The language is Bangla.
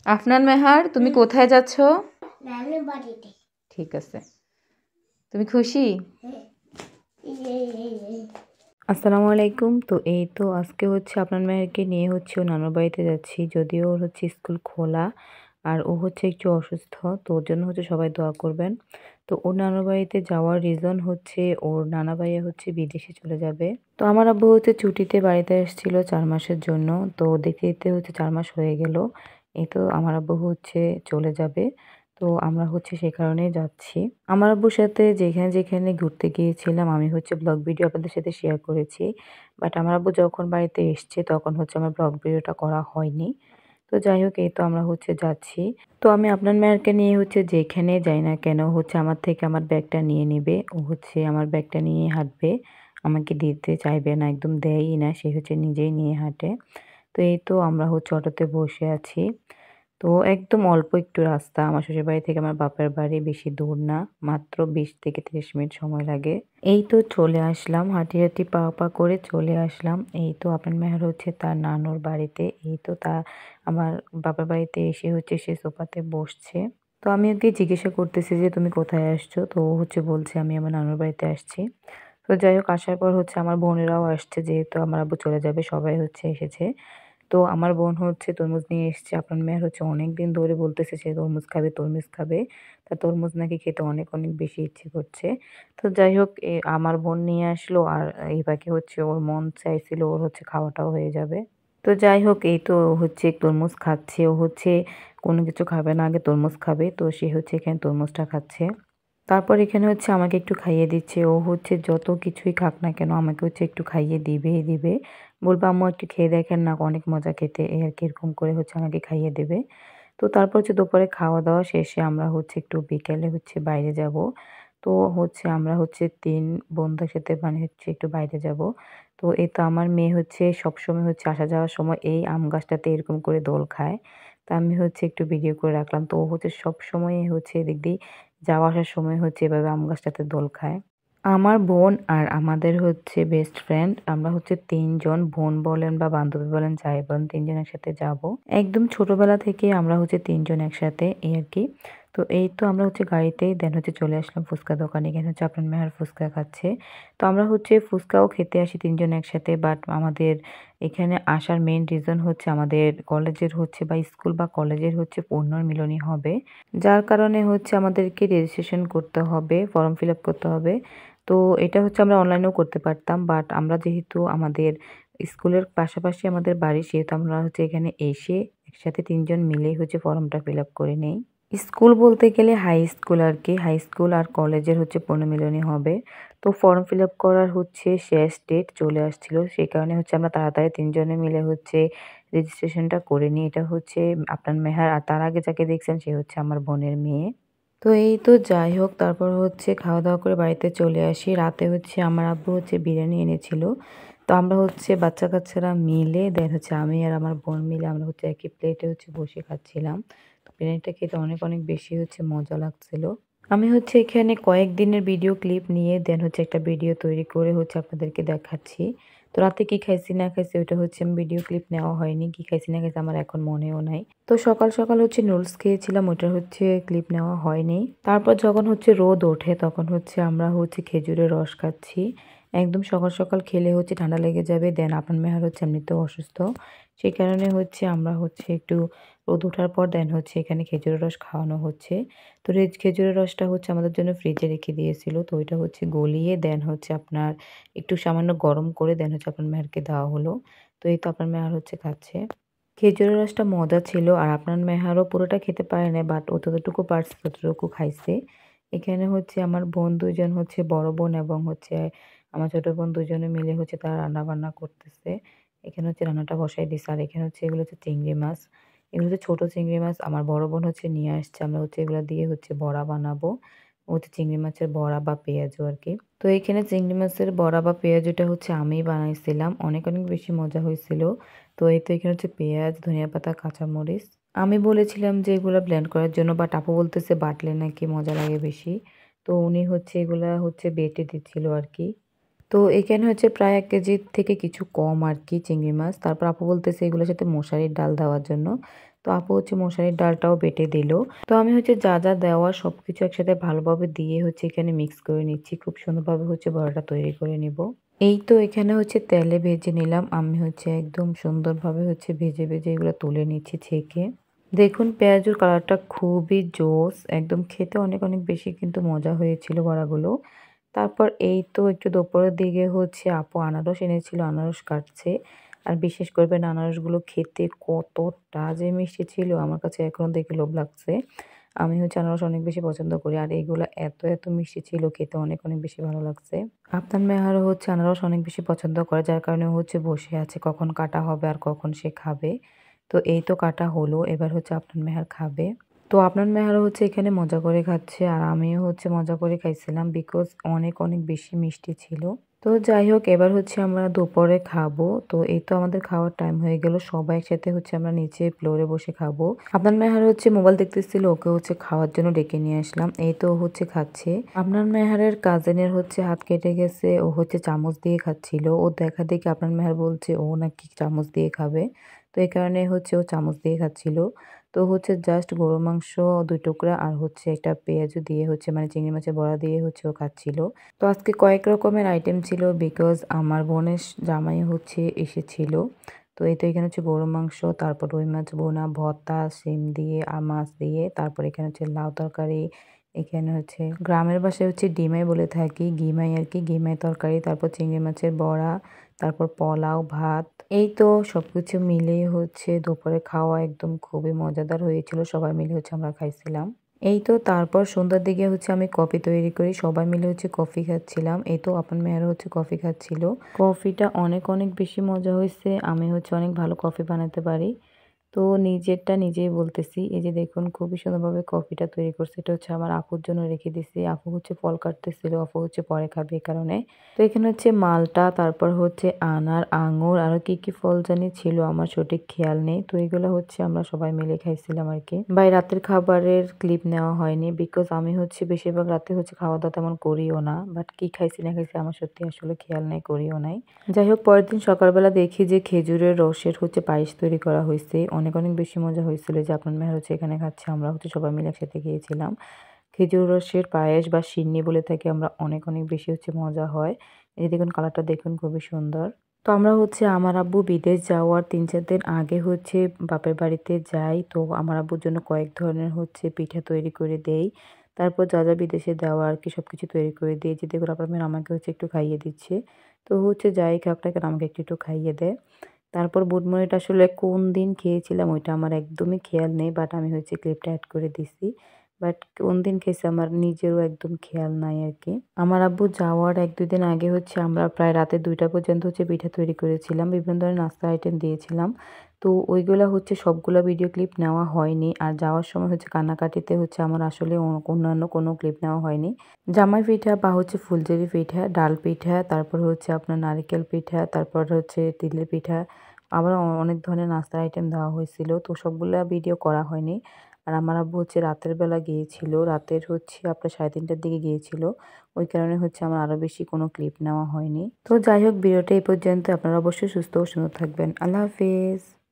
আফনান মেহার, তুমি কোথায় যাচ্ছ? নানু বাড়িতে। ঠিক আছে, তুমি খুশি? আসসালামু আলাইকুম। তো এই তো আজকে হচ্ছে আফনান মেহারকে নিয়ে হচ্ছে ও নানুর বাড়িতে যাচ্ছি, যদিও ওর হচ্ছে স্কুল খোলা আর ও হচ্ছে একটু অসুস্থ, তো ওর জন্য হচ্ছে সবাই দোয়া করবেন। তো ওর নানুর বাড়িতে যাওয়ার রিজন হচ্ছে ওর নানা ভাইয়া হচ্ছে বিদেশে চলে যাবে। তো আমার আব্বু হচ্ছে ছুটিতে বাড়িতে এসেছিল 4 মাসের জন্য। তো দেখতে দেখতে হচ্ছে 4 মাস হয়ে গেল। এই তো আমার আব্বু হচ্ছে চলে যাবে। তো আমরা হচ্ছে সে কারণেই যাচ্ছি। আমার আব্বুর সাথে যেখানে যেখানে ঘুরতে গিয়েছিলাম আমি হচ্ছে ব্লগ ভিডিও আপনাদের সাথে শেয়ার করেছি। বাট আমার আব্বু যখন বাড়িতে এসছে তখন হচ্ছে আমার ব্লগ ভিডিওটা করা হয়নি। তো যাই হোক, এই তো আমরা হচ্ছে যাচ্ছি। তো আমি আপনার মেয়েরকে নিয়ে হচ্ছে যেখানে যাই না কেন হচ্ছে আমার থেকে আমার ব্যাগটা নিয়ে নিবে। ও হচ্ছে আমার ব্যাগটা নিয়ে হাঁটবে। আমাকে দিতে চাইবে না, একদম দেয়ই না। সে হচ্ছে নিজেই নিয়ে হাঁটে। তো এই তো আমরা হচ্ছে অটোতে বসে আছি। তো একদম অল্প একটু রাস্তা। আমার শ্বশুরবাড়ি থেকে আমার বাপের বাড়ি বেশি দূর না। মাত্র ২০ থেকে ৩০ মিনিট সময় লাগে। এই তো চলে আসলাম। হাঁটি, হাঁটি পা, পা করে চলে আসলাম। এই তো আপনার মেহের হচ্ছে তার নানুর বাড়িতে। এই তো আমার বাপের বাড়িতে এসে হচ্ছে সে সোফাতে বসছে। তো আমি ওকে জিজ্ঞাসা করতেছি যে, "তুমি কোথায় আসছো?" তো ও হচ্ছে বলছে, "আমি আমার নানুর বাড়িতে আসছি।" তো যাই হোক, আসার পর হচ্ছে আমার বোনেরাও আসছে। যেহেতু আমার আব্বু চলে যাবে সবাই হচ্ছে এসেছে। তো আমার বোন হচ্ছে তরমুজ নিয়ে এসছে। আপনার মেয়ের হচ্ছে অনেকদিন ধরে বলতেছে সে তরমুজ খাবে, তরমুজ খাবে। তার তরমুজ নাকি খেতে অনেক, অনেক বেশি ইচ্ছে করছে। তো যাই হোক, আমার বোন নিয়ে আসলো আর এই ফাঁকে হচ্ছে ওর মন চাইছিল ওর হচ্ছে খাওয়াটাও হয়ে যাবে। তো যাই হোক, এই তো ও হচ্ছে তরমুজ খাচ্ছে। ও হচ্ছে কোনো কিছু খাবে না, আগে তরমুজ খাবে। তো সে হচ্ছে এখানে তরমুজটা খাচ্ছে। তারপর এখানে হচ্ছে আমাকে একটু খাইয়ে দিচ্ছে। ও হচ্ছে যত কিছুই খাক না কেন আমাকে হচ্ছে একটু খাইয়ে দিবেই দিবে। বলবে, "আম্মু একটু খেয়ে দেখেন না, অনেক মজা খেতে।" এই আরকি, এরকম করে হচ্ছে আমাকে খাইয়ে দেবে। তো তারপর হচ্ছে দুপুরে খাওয়া-দাওয়া শেষে আমরা হচ্ছে একটু বিকেলে হচ্ছে বাইরে যাবো। তো হচ্ছে আমরা হচ্ছে ৩ বন্ধু একসাথে মানে হচ্ছে একটু বাইরে যাবো। তো এই তো আমার মেয়ে হচ্ছে সবসময় হচ্ছে আসা যাওয়ার সময় এই আম গাছটাতে এরকম করে দোল খায়। তো আমি হচ্ছে একটু ভিডিও করে রাখলাম। তো ও হচ্ছে সবসময়ই হচ্ছে এদিক দিয়ে যাওয়া আসার সময় হচ্ছে এভাবে আম গাছটাতে দোল খায়। আমার বোন আর আমাদের হচ্ছে বেস্ট ফ্রেন্ড। আমরা হচ্ছে ৩ জন, বোন বলেন বা বান্ধবী বলেন যাই বলেন, ৩ জন একসাথে যাবো। একদম ছোটবেলা থেকে আমরা হচ্ছে ৩ জন একসাথে, এই আরকি। তো এই তো আমরা হচ্ছে গাড়িতেই দেন হচ্ছে চলে আসলাম ফুচকা দোকানে। এখানে হচ্ছে আপনার মেহার ফুচকা খাচ্ছে। তো আমরা হচ্ছে ফুচকাও খেতে আসি ৩ জন একসাথে। বাট আমাদের এখানে আসার মেইন রিজন হচ্ছে আমাদের কলেজের হচ্ছে বা স্কুল বা কলেজের হচ্ছে পুনর্মিলনী হবে। যার কারণে হচ্ছে আমাদেরকে রেজিস্ট্রেশন করতে হবে, ফর্ম ফিল আপ করতে হবে। তো এটা হচ্ছে আমরা অনলাইনেও করতে পারতাম। বাট আমরা যেহেতু আমাদের স্কুলের পাশাপাশি আমাদের বাড়ি, সেহেতু আমরা হচ্ছে এখানে এসে একসাথে ৩ জন মিলেই হচ্ছে ফর্মটা ফিল আপ করে নেই। স্কুল বলতে গেলে হাই স্কুল আরকি। হাই স্কুল আর কলেজের হচ্ছে পুনর্মিলনী হবে। তো ফর্ম ফিল আপ করার হচ্ছে শেষ ডেট চলে আসছিল। সেই কারণে হচ্ছে আমরা তাড়াতাড়ি ৩ জনে মিলে হচ্ছে রেজিস্ট্রেশনটা করে নিই। এটা হচ্ছে আপনার মেহার, আর তার আগে যাকে দেখছেন সে হচ্ছে আমার বোনের মেয়ে। তো এই তো যাই হোক, তারপর হচ্ছে খাওয়া-দাওয়া করে বাড়িতে চলে আসি। রাতে হচ্ছে আমার আব্বু হচ্ছে বিরিয়ানি এনেছিল। তো আমরা হচ্ছে বাচ্চা-কাচ্চারা মিলে দেন হচ্ছে আমি আর আমার বোন মিলে আমরা হচ্ছে একই প্লেটে হচ্ছে বসে খাচ্ছিলাম। তো বিরিয়ানিটা খেতে অনেক, অনেক বেশি হচ্ছে মজা লাগছিল। আমি হচ্ছে এখানে কয়েকদিনের ভিডিও ক্লিপ নিয়ে দেন হচ্ছে একটা ভিডিও তৈরি করে হচ্ছে আপনাদেরকে দেখাচ্ছি। তো রাতে কি খাইছি না খাইছি ওইটা হচ্ছে আমি ভিডিও ক্লিপ নেওয়া হয়নি। কি খাইছি না খাইছি আমার এখন মনেও নাই। তো সকাল, সকাল হচ্ছে নুডলস খেয়েছিলাম, ওইটার হচ্ছে ক্লিপ নেওয়া হয়নি। তারপর যখন হচ্ছে রোদ ওঠে তখন হচ্ছে আমরা হচ্ছে খেজুরের রস খাচ্ছি। একদম সকাল, সকাল খেলে হচ্ছে ঠান্ডা লেগে যাবে। দেন আপনার মেয়ার হচ্ছে এমনিতেও অসুস্থ। সেই কারণে হচ্ছে আমরা হচ্ছে একটু রোদ ওঠার পর দেন হচ্ছে এখানে খেজুরের রস খাওয়ানো হচ্ছে। তো খেজুরের রসটা হচ্ছে আমাদের জন্য ফ্রিজে রেখে দিয়েছিল। তো ওইটা হচ্ছে গলিয়ে দেন হচ্ছে আপনার একটু সামান্য গরম করে দেন হচ্ছে আপনার মেয়ারকে দেওয়া হলো। তো এই তো আপনার মেয়ার হচ্ছে খাচ্ছে। খেজুরের রসটা মজা ছিল আর আপনার মেহারও পুরোটা খেতে পারে নাই, বাট ও যতটুকু পারছে ততটুকু খাইছে। এখানে হচ্ছে আমার বোন ২ জন হচ্ছে বড় বোন এবং হচ্ছে আমার ছোট বোন ২ জনে মিলে হচ্ছে তারা রান্না-বান্না করতেছে। এখানে হচ্ছে রান্নাটা বসায় দিছে আর এখানে হচ্ছে এগুলো হচ্ছে চিংড়ি মাছ। এগুলো হচ্ছে ছোট চিংড়ি মাছ। আমার বড় বোন হচ্ছে নিয়ে আসছে। আমরা হচ্ছে এগুলা দিয়ে হচ্ছে বড়া বানাবো। হচ্ছে চিংড়ি মাছের বড়া বা পেঁয়াজু আরকি। তো এখানে চিংড়ি মাছের বড়া বা পেঁয়াজুটা হচ্ছে আমিই বানাইছিলাম। অনেক, অনেক বেশি মজা হয়েছিল। তো এই তো এখানে হচ্ছে পেঁয়াজ, ধনিয়া পাতা, কাঁচামরিচ। আমি বলেছিলাম যে এগুলা ব্লেন্ড করার জন্য, বাট আপু বলতেছে বাটলে নাকি মজা লাগে বেশি। তো উনি হচ্ছে এগুলা হচ্ছে বেটে দিচ্ছিল আরকি। তো এখানে হচ্ছে প্রায় ১ কেজির থেকে কিছু কম আরকি চিংড়ি মাছ। তারপর আপু বলতেছে এগুলোর সাথে মশারির ডাল দেওয়ার জন্য। তো আপু হচ্ছে মশারির ডালটাও বেটে দিল। তো আমি হচ্ছে যা যা দেওয়া সবকিছু একসাথে ভালোভাবে দিয়ে হচ্ছে এখানে মিক্স করে নিচ্ছি। খুব সুন্দরভাবে হচ্ছে বড়াটা তৈরি করে নিব। এই তো এখানে হচ্ছে তেলে ভেজে নিলাম। আমি হচ্ছে একদম সুন্দরভাবে হচ্ছে ভেজে ভেজে এগুলো তুলে নিচ্ছি ছেঁকে। দেখুন পেঁয়াজুর কালারটা খুবই জোস, একদম খেতে অনেক অনেক বেশি কিন্তু মজা হয়েছিল বড়াগুলো। তারপর এই তো একটু দুপুরের দিকে হচ্ছে আপু আনারস এনেছিল, আনারস কাটছে। আর বিশেষ করবেন আনারসগুলো খেতে কতটা যে মিষ্টি ছিল আমার কাছে এখনো দেখে লোভ লাগছে। আমি হচ্ছে আনারস অনেক বেশি পছন্দ করি আর এইগুলা এত এত মিষ্টি ছিল খেতে অনেক অনেক বেশি ভালো লাগছে। আপনার মেহারও হচ্ছে আনারস অনেক বেশি পছন্দ করে যার কারণে ও হচ্ছে বসে আছে কখন কাটা হবে আর কখন সে খাবে। তো এই তো কাটা হলো, এবার হচ্ছে আপনার মেহার খাবে। তো আপনার মেহারও হচ্ছে এখানে মজা করে খাচ্ছে আর আমিও হচ্ছে মজা করে খাইছিলাম বিকজ অনেক অনেক বেশি মিষ্টি ছিল। তো যাই হোক এবার হচ্ছে আমরা দুপুরে খাবো। তো এই তো আমাদের খাওয়ার টাইম হয়ে গেল, সবাই একসাথে হচ্ছে আমরা নিচে ফ্লোরে বসে খাবো। আপনার মেহার হচ্ছে মোবাইল দেখতেছিল, ওকে হচ্ছে খাওয়ার জন্য ডেকে নিয়ে আসলাম। এই তো ও হচ্ছে খাচ্ছে। আপনার মেহারের কাজিনের হচ্ছে হাত কেটে গেছে, ও হচ্ছে চামচ দিয়ে খাচ্ছিল। ও দেখা দেখি আপনার মেহার বলছে ও নাকি চামচ দিয়ে খাবে। তো এই কারণে হচ্ছে ও চামচ দিয়ে খাচ্ছিল। তো হচ্ছে জাস্ট গরুর মাংস ২ টুকরা আর হচ্ছে একটা পেঁয়াজু দিয়ে হচ্ছে মানে চিংড়ি মাছের বড়া দিয়ে হচ্ছে ও খাচ্ছিল। তো আজকে কয়েক রকমের আইটেম ছিল বিকজ আমার বোনের জামাই হচ্ছে এসেছিল। তো এই তো এখানে হচ্ছে গরুর মাংস, তারপর রুই মাছ ভুনা, ভর্তা, শিম দিয়ে আর মাছ দিয়ে, তারপর এখানে হচ্ছে লাউ তরকারি, এখানে হচ্ছে গ্রামের ভাষায় হচ্ছে ডিমাই বলে থাকি, গিমাই আর কি, গিমাই তরকারি, তারপর চিংড়ি মাছের বড়া, তারপর পোলাও, ভাত। এই তো সবকিছু মিলিয়ে হচ্ছে দুপুরে খাওয়া একদম খুবই মজাদার হয়েছিল। সবাই মিলে হচ্ছে আমরা খাইছিলাম। এই তো তারপর সন্ধ্যার দিকে হচ্ছে আমি কফি তৈরি করি। সবাই মিলে হচ্ছে কফি খাচ্ছিলাম। এই তো আপনার মেয়েরও হচ্ছে কফি খাচ্ছিল। কফিটা অনেক অনেক বেশি মজা হয়েছে। আমি হচ্ছে অনেক ভালো কফি বানাতে পারি। তো নিজেরটা নিজেই বলতেছি। এই যে দেখুন খুবই সুন্দরভাবে কফিটা তৈরি করছে। এটা হচ্ছে আমার আপুর জন্য রেখে দিছি। আপু হচ্ছে ফল কাটতেছিল। আপু হচ্ছে পরে খাবে এই কারণে। তো এখানে হচ্ছে মালটা, তারপর হচ্ছে আনার, আঙ্গুর আরো কি কি ফল জানি ছিল আমার সঠিক খেয়াল নেই। তো এগুলো হচ্ছে আমরা সবাই মিলে খাইছিলাম আরকি। ভাই রাতের খাবারের ক্লিপ নেওয়া হয়নি বিকজ আমি হচ্ছে বেশিরভাগ রাতে হচ্ছে খাওয়া-দাওয়া তেমন করিও না। বাট কি খাইছি না খাইছি আমার সত্যি আসলে খেয়াল নাই, করিও নাই। যাই হোক পরের দিন সকালবেলা দেখি যে খেজুরের রসের হচ্ছে পায়েস তৈরি করা হইছে। অনেক অনেক বেশি মজা হয়েছিল যে আপনার মেয়ের হচ্ছে এখানে খাচ্ছে। আমরা হচ্ছে সবাই মিলে একসাথে খেয়েছিলাম। খেজুর রসের পায়েস বা সিন্নি বলে থাকি আমরা, অনেক অনেক বেশি হচ্ছে মজা হয়। এই যে দেখুন কালারটা দেখুন খুবই সুন্দর। তো আমরা হচ্ছে আমার আব্বু বিদেশ যাওয়ার ৩-৪ দিন আগে হচ্ছে বাপের বাড়িতে যাই। তো আমার আব্বুর জন্য কয়েক ধরনের হচ্ছে পিঠা তৈরি করে দেই। তারপর যা যা বিদেশে দেওয়া আর কি সবকিছু তৈরি করে দিই। যে দেখুন আপনার মেয়ে আমাকে হচ্ছে একটু খাইয়ে দিচ্ছে। তো হচ্ছে যাই খাক না কেন আমাকে একটু একটু খাইয়ে দেয়। তারপর বুটমুড়িটা আসলে কোন দিন খেয়েছিলাম ওইটা আমার একদমই খেয়াল নেই। বাট আমি হচ্ছে ক্লিপটা এড করে দিছি। বাট কোন দিন খেয়েছি আমার নিজেরও একদম খেয়াল নাই আরকি। আমার আব্বু যাওয়ার ১-২ দিন আগে হচ্ছে আমরা প্রায় রাতে ২টা পর্যন্ত হচ্ছে পিঠা তৈরি করেছিলাম। বিভিন্ন ধরনের নাস্তার আইটেম দিয়েছিলাম। তো ওইগুলা হচ্ছে সবগুলা ভিডিও ক্লিপ নেওয়া হয়নি। আর যাওয়ার সময় হচ্ছে কান্নাকাটিতে হচ্ছে আমার আসলে অন্যান্য কোনো ক্লিপ নেওয়া হয়নি। জামাই পিঠা বা হচ্ছে ফুলঝুরি পিঠা, ডাল পিঠা, তারপর হচ্ছে আপনার নারিকেল পিঠা, তারপর হচ্ছে তিলের পিঠা, আবার অনেক ধরনের নাস্তার আইটেম দেওয়া হয়েছিল। তো সবগুলা ভিডিও করা হয়নি। আর আমার আব্বু হচ্ছে রাতের বেলা গিয়েছিল। রাতের হচ্ছে আপনার 3:30টার দিকে গিয়েছিল। ওই কারণে হচ্ছে আমার আরো বেশি কোনো ক্লিপ নেওয়া হয়নি। তো যাই হোক ভিডিওটা এই পর্যন্ত। আপনারা অবশ্যই সুস্থ ও সুন্দর থাকবেন। আল্লাহ হাফেজ।